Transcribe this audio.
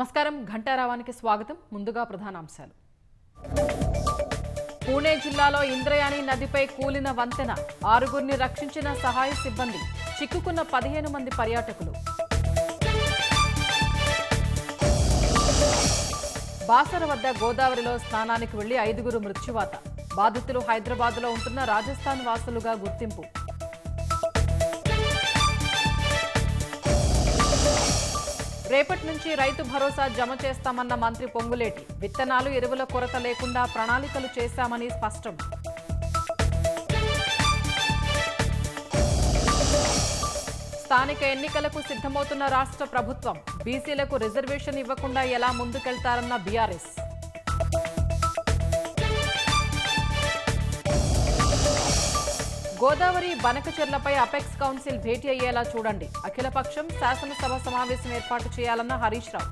నమస్కారం ఘంటారావానికి స్వాగతం. ముందుగా ప్రధానాంశాలు. పూణే జిల్లాలో ఇంద్రయాని నదిపై కూలిన వంతెన, 6గురిని రక్షించిన సహాయ సిబ్బంది, చిక్కుకున్న 15 మంది పర్యాటకులు. బాసర వద్ద గోదావరిలో స్నానానికి వెళ్లి 5గురు మృత్యువాత, బాధితులు హైదరాబాద్లో ఉంటున్న రాజస్థాన్ వాసులుగా గుర్తింపు. రేపటి నుంచి రైతు భరోసా జమ చేస్తామన్న మంత్రి పొంగులేటి, విత్తనాలు ఎరువుల కొరత లేకుండా ప్రణాళికలు చేశామని స్పష్టం. స్థానిక ఎన్నికలకు సిద్ధమవుతున్న రాష్ట్ర ప్రభుత్వం, బీసీలకు రిజర్వేషన్ ఇవ్వకుండా ఎలా ముందుకెళ్తారన్న బీఆర్ఎస్. గోదావరి బనకచెర్లపై అపెక్స్ కౌన్సిల్ భేటీ అయ్యేలా చూడండి, అఖిలపక్షం శాసనసభ సమావేశం ఏర్పాటు చేయాలన్న హరీష్ రావు.